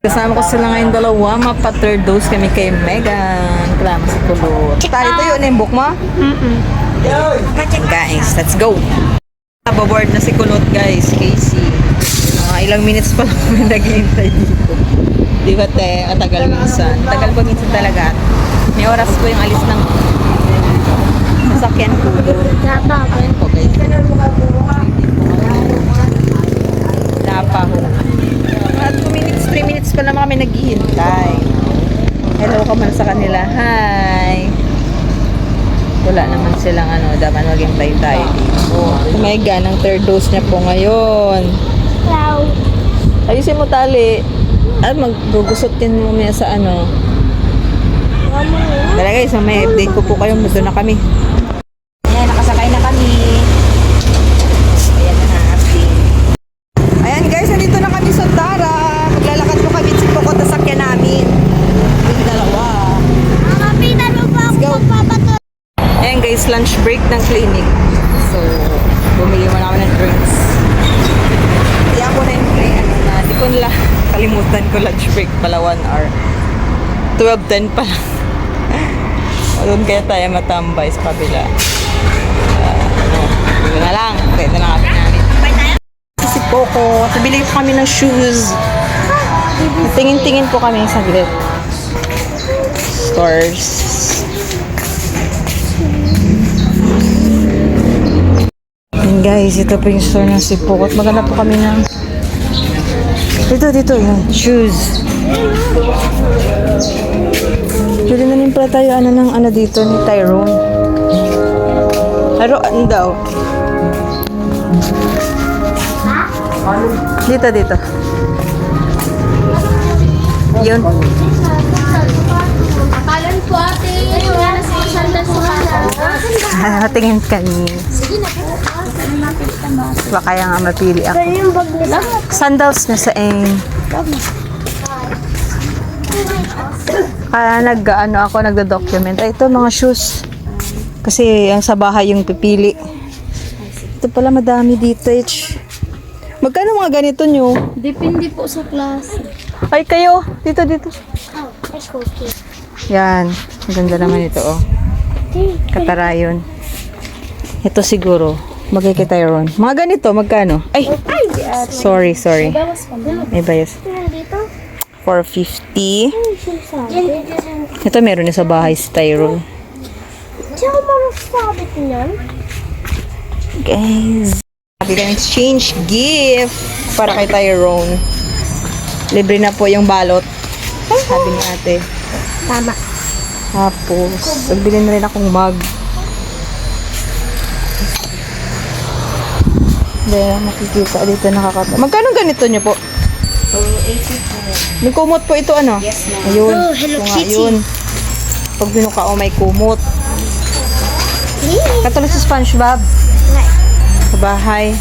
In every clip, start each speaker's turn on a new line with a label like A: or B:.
A: Kasama ko sila ngayon dalawa. Mapa third dose kami kay Megan. Kalama sa kulot. Tayo tayo na yung book mo? Guys, let's go. Nababoard na si kulot guys. Casey. Ilang minutes pa lang kami naghihintay dito. Di ba te? Matagal minsan. Tagal pa minsan talaga. May oras ko yung alis ng sasakyan ko. Ayan po guys. Dapa ho. At 2 minutes, 3 minutes pa lang kami naghihintay. Hello ka man sa kanila. Hi. Wala naman silang daman maghintay tayo dito. Oh my God, ang third dose niya po ngayon.
B: Wow.
A: Ayusin mo tali. At maggugusutin mo maya sa Tara guys, may update ko po kayo. Mundo na kami. Ayan, nakasakay na kami. Ayan na update. Ayan guys, nandito na kami sa Tara. Maglalakad po kami sa Pukot na sakyan namin. Yung dalawa.
B: Mamapitan mo pa ako magpapato.
A: Ayan guys, lunch break ng clinic. So, bumili mo namin ng drinks. Kaya ako na yung di ko nila kalimutan ko lunch break pala 1 hour. 12:10 pa lang. Doon kaya tayo matambay sa kabila. Dito na lang. Pwede na kami namin. Si Poco. Nabili po kami ng shoes. Tingin-tingin po kami sa gilid. Stores. And guys, ito po yung store ng si Poco. At maganda po kami ng dito, yung shoes. Pwede na rin pala tayo ng dito ni Tyrone. Ano daw? Dito. Yun.
B: Akalan po ate. Wala na sa sandal sa
A: Tingin kami.
B: Sige na po.
A: Baka kaya nga mapili ako.
B: Kaya yung bag nila.
A: Sandals na sa Kaya ako nagdo-document. Ay, ito mga shoes. Kasi ang sa bahay yung pipili. Ito pala madami dito. Magkano mga ganito nyo?
B: Depende po sa klase.
A: Ay, kayo. Dito.
B: Oh, let's go.
A: Yan. Maganda naman ito, oh. Katarayon. Ito siguro. Magkikita yun. Mga ganito, magkano? Ay! Sorry.
B: Bawas pa na.
A: May bayas.
B: Dito?
A: 450. Ito meron na sa bahay si Tyrone.
B: Diyan ko marasabit niyan.
A: Guys. Sabi kang exchange gift para kay Tyrone. Libre na po yung balot. Sabi ni ate.
B: Tama.
A: Tapos, nagbili na rin akong mug. Hindi, makikita dito nakakata. Magkano ganito nyo po?
B: 80 po.
A: May kumot po ito, Yes, ma'am. Ayun.
B: Oh, Hello
A: Ito nga,
B: Kitty.
A: Ayun. Pag binukao, may kumot. Katulad sa SpongeBob. Sa bahay.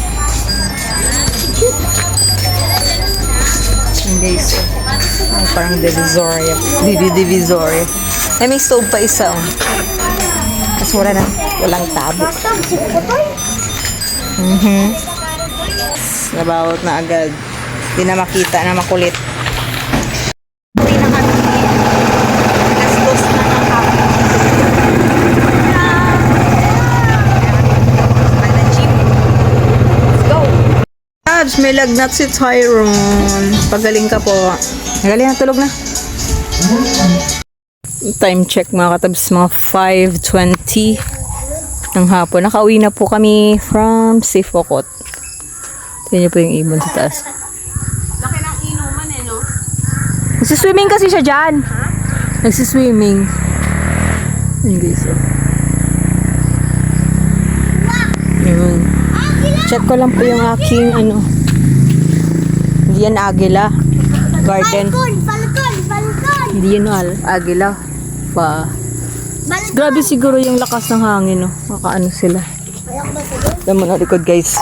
A: Hindi, so. Parang divisoria. Divisoria. May stove pa isa, oh. Tapos walang tabo. Nabawat na agad. Hindi na makita na makulit. Uwi na kami. Alas 2 na ng hapon. Let's go! Abs, may lagnat si Tyrone. Pagaling ka po. Magaling na, tulog na. Time check mga katabs, mga 5:20 ng hapon. Nakauwi na po kami from Sifokot. Tignan niyo po yung ibon sa taas.
B: Laki ng inuman no?
A: Nagsiswimming kasi siya dyan. Nagsiswimming. Ayun guys. Ayun. Check ko lang po yung aking Hindi yan agila. Garden.
B: Balkon!
A: Hindi yan agila. Grabe siguro yung lakas ng hangin, no? Makaano sila. Tama na likod, guys.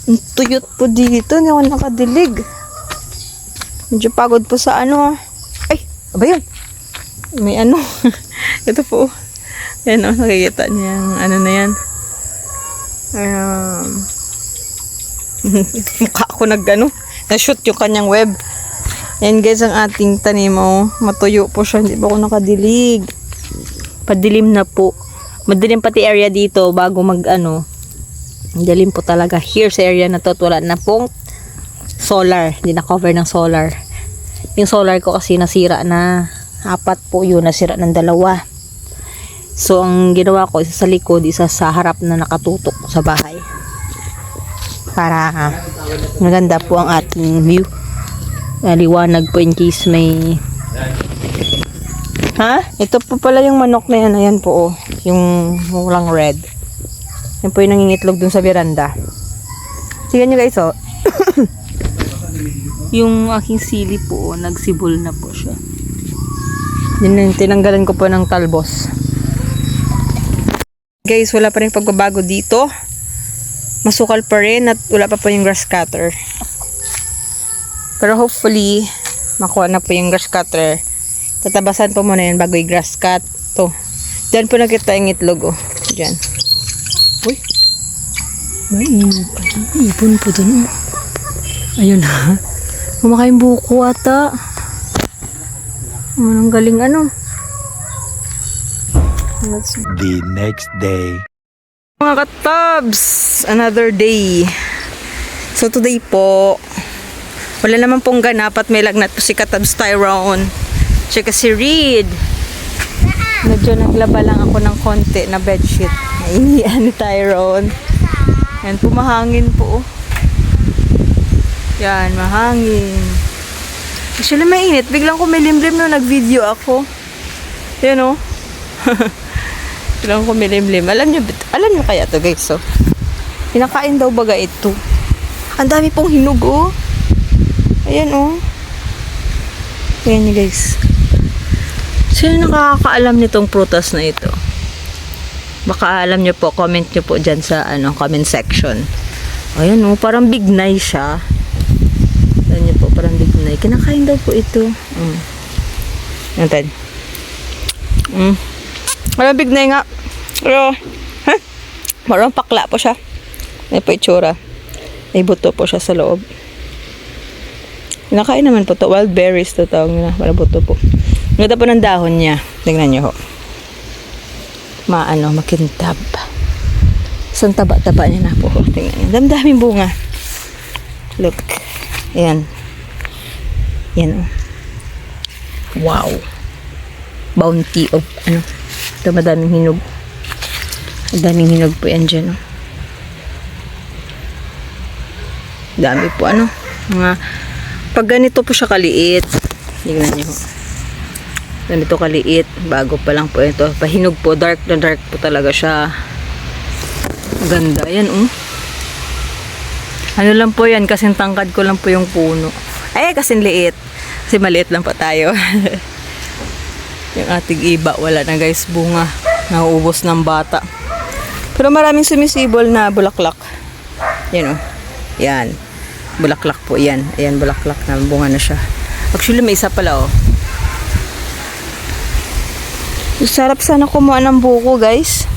A: Ang tuyot po dito. Hindi ako nakadilig. Medyo pagod po sa Ay! Aba yun? May Ito po. Yan, nakikita niya yung na yan. Mukha ako Na-shoot yung kanyang web. Ayan guys, ang ating tanim, oh. Matuyo po siya. Hindi pa ako nakadilig. Padilim na po. Madilim pati area dito bago dilim po talaga. Here sa area na to, wala na pong solar. Hindi na cover ng solar. Yung solar ko kasi nasira na. 4 po yun. Nasira ng 2. So, ang ginawa ko, isa sa likod, isa sa harap na nakatutok sa bahay. Para maganda po ang ating view. Liwanag po in case may... Ha? Ito po pala yung manok na yan. Ayan po, oh. Yung walang red. Yan po yung nangingitlog dun sa veranda. Tingnan nyo guys, oh. Yung aking sili po, oh, nagsibol na po siya. Tinanggalan ko po ng talbos. Guys, wala pa rin pagbabago dito. Masukal pa rin at wala pa po yung grass cutter. Pero hopefully, makuha na po yung grass cutter. Tatabasan po muna yan bago i-grass cut. To. Diyan po nakita yung itlog, oh. Diyan. Uy. May ipon po dun, oh. Ayun na. Kumakain buko ata. Ang galing
C: The next day.
A: Mga katabs, another day. So today po, wala naman pong ganap at may lagnat po si Katabs Tyrone. Tsaka si Reed. Medyo naglaba lang ako ng konti na bedsheet. Nainian ni Tyrone. Yan po, mahangin po. Yan, mahangin. Actually, mainit. Biglang kumilimlim nung nag-video ako. Yan o. Biglang kumilimlim. Alam nyo kaya to guys, so. Pinakain daw baga ito. Ang dami pong hinog, oh. Ayan, oh. Ayan nyo guys. Sino nakakaalam nitong prutas na ito? Baka alam nyo po, comment nyo po dyan sa comment section. Ayan, oh. Parang bignay siya. Ayan nyo po, parang bignay. Kinakain daw po ito. Ayan. Parang bignay nga. Pero, parang pakla po siya. May po itsura. May buto po siya sa loob. Kinakain naman po to. Wild berries to tawag nila. Parang buto po. Ganda po ng dahon niya. Tingnan nyo ho. Makintab. Isang taba-taba niya na po. Tingnan nyo. Damdaming bunga. Look. Ayan. Yan o. Wow. Bounty of ito madaming hinog. Madaming hinog po yan dyan o. Dami po pag ganito po siya kaliit. Tingnan nyo ho. Ganito kaliit. Bago pa lang po ito. Pahinog po. Dark na dark po talaga siya. Ganda. Yan o. Lang po yan. Kasing tangkad ko lang po yung puno. Ay, kasing liit. Kasi maliit lang pa tayo. Yung ating iba, wala na guys, bunga. Nauubos ng bata. Pero maraming sumisibol na bulaklak. Yan o. Yan. Bulaklak po yan. Ayan, bulaklak na bunga na siya. Actually, may isa pala o. Sarap sana kumuha ng buko guys.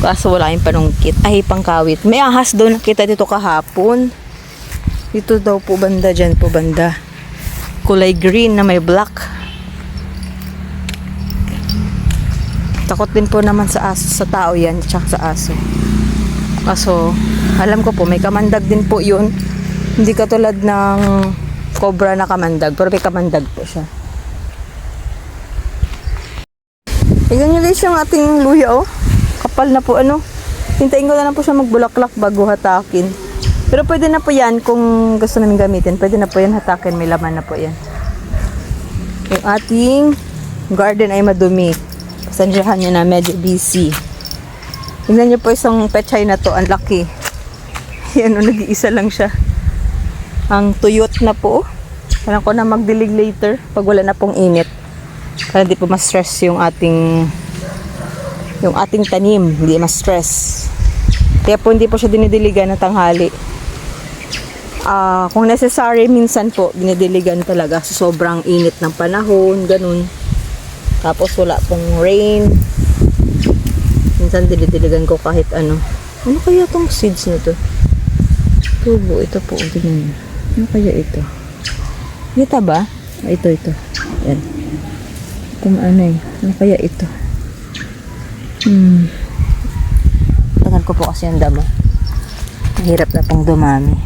A: Kaso wala yung panungkit. Ay, pangkawit. May ahas daw nakita dito kahapon. Dito daw po banda, dyan po banda. Kulay green na may black. Takot din po naman sa aso, sa tao yan, tsaka sa aso. Kaso, alam ko po, may kamandag din po yun. Hindi katulad ng cobra na kamandag, pero may kamandag po siya. Tignan nyo guys yung ating luya, oh. Kapal na po, Hintayin ko na lang po siya magbulaklak bago hatakin. Pero pwede na po yan kung gusto namin gamitin. Pwede na po yan hatakin, may laman na po yan. Yung ating garden ay madumi. Pasensyahan nyo na, medyo busy. Tingnan nyo po isang pechay na to, ang laki. Yan o, nag-iisa lang siya. Ang tuyot na po. Kailangan ko na magdilig later pag wala na pong init. Para di po ma-stress yung ating tanim. Hindi ma-stress. Kaya po hindi po siya dinidiligan na tanghali. Kung necessary, minsan po dinidiligan talaga sa sobrang init ng panahon, ganun. Tapos wala pong rain. Minsan dinidiligan ko kahit ano. Ano kaya tong seeds na to? Tubo, ito po. Tingnan nyo. Ano kaya ito? Kita ba? Ah, ito. Yan. Itong ano eh. Ano kaya ito? Tagal ko po kasi ang damo. Mahirap na pong dumami.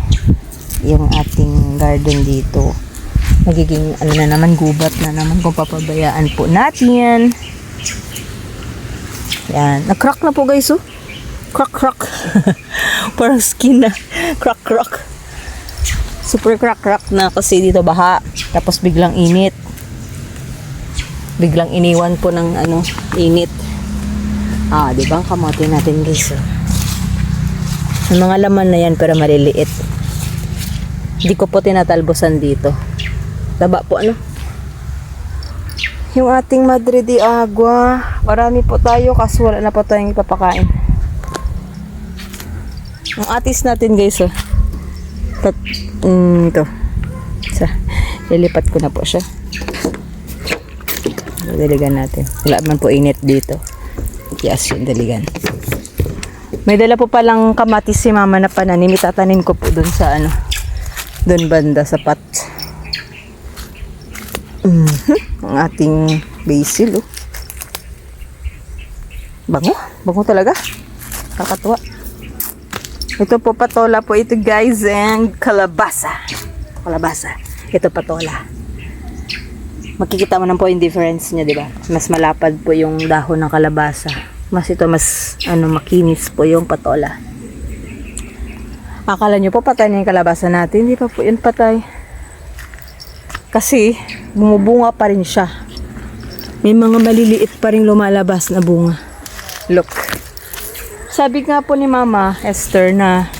A: Yung ating garden dito. Magiging ano na naman, gubat na naman kung papabayaan po natin. Yan. Nag-crack na po guys oh. Crack. Parang skin na. Crack. Super crack na kasi dito baha. Tapos biglang init. Biglang iniwan po ng ano, init. Di ba? Ang kamote natin guys. Ang mga laman na yan pero maliliit. Hindi ko po tinatalbosan dito. Taba po ano? Yung ating Madre de Agua. Marami po tayo kasi wala na po tayong ipapakain. Ang atis natin guys oh. Ito. Lilipat ko na po siya. Daligan natin. Wala man po init dito. Yes, yung daligan. May dala po palang kamatis si mama na pananim. Itatanim ko po dun sa ano. Dun banda sa pot. Ang ating basil oh. Bango talaga. Kakatuwa. Ito po patola po ito guys and kalabasa. Ito patola. Makikita mo na po yung difference niya, di ba? Mas malapad po yung dahon ng kalabasa. Mas makinis po yung patola. Akala nyo po patay na yung kalabasa natin. Hindi pa po yun patay. Kasi bumubunga pa rin siya. May mga maliliit pa rin lumalabas na bunga. Look. Sabi nga po ni Mama Esther na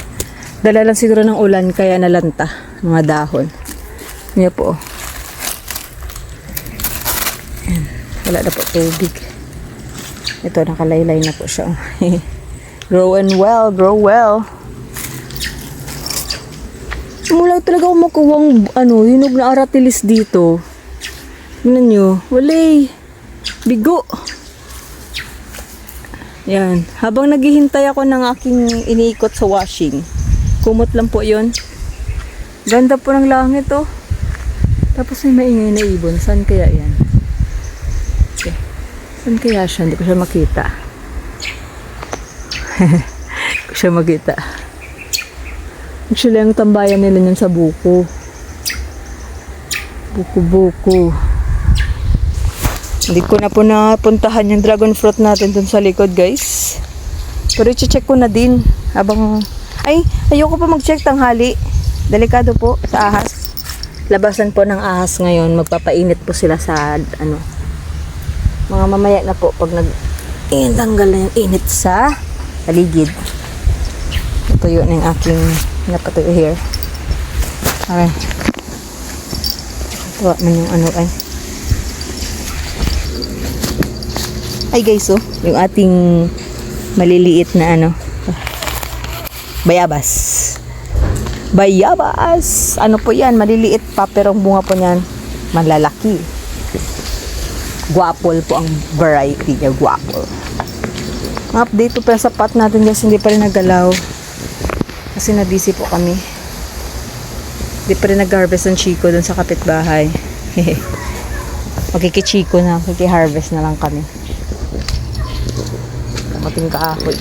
A: dala lang siguro ng ulan kaya nalanta mga dahon. Niya po. Ayan. Wala na po tubig. Ito nakalaylay na po siya. Grow well. Mula talaga ako makuwang hinog na aratilis dito. Tingnan nyo. Walay. Bigo. Yan. Habang naghihintay ako ng aking iniikot sa washing. Kumot lang po yun. Ganda po ng langit oh. Tapos may maingay na ibon. Saan kaya yan? Okay. Saan kaya siya? Hindi ko siya makita. Hindi ko siya makita. Actually, ang tambayan nila yun sa buko. Buko. Hindi ko na po napuntahan yung dragon fruit natin dun sa likod, guys. Pero i-check ko na din. Ayoko pa mag-check tanghali. Delikado po sa ahas. Labasan po ng ahas ngayon. Magpapainit po sila sa, mga mamaya na po pag tanggal na yung init sa paligid. Natuyo na yung aking napatuyo here. Okay. Tuwa man yung ay guys yung ating maliliit na bayabas. Ano po yan? Maliliit pa pero ang bunga po niyan malalaki. Guapol po ang variety niya. Guapol. Update po pa sa pot natin guys. Hindi pa rin nagalaw. Kasi na-busy po kami. Hindi pa rin nag-harvest ng chiko dun sa kapitbahay. Magkikichiko na. Magkiharvest na lang kami. Mating kahoy.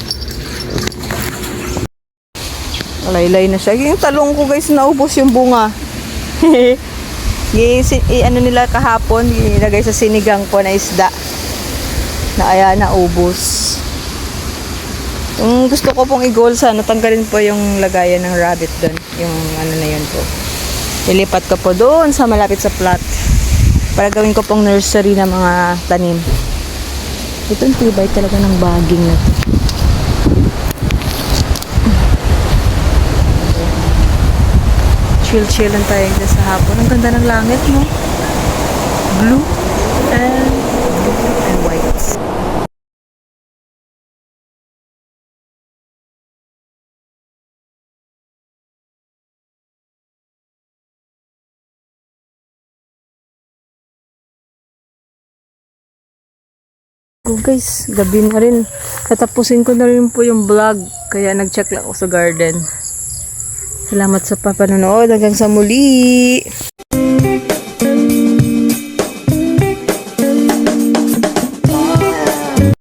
A: Laylay na siya. Yung talong ko guys, naubos yung bunga. Nila kahapon, ilagay sa sinigang ko na isda. Naubos. Yung gusto ko pong i-goal tanggalin po yung lagayan ng rabbit doon. Yung na yun po. Ilipat ko po doon sa malapit sa plot. Para gawin ko pong nursery ng mga tanim. Itong tibay talaga ng baging na to. Chill lang tayo dyan sa hapon. Ang ganda ng langit, no? Blue and white. Oh guys, gabi na rin. Tatapusin ko na rin po yung vlog. Kaya nag-check lang ako sa garden. Salamat sa papanonood. Hanggang sa muli.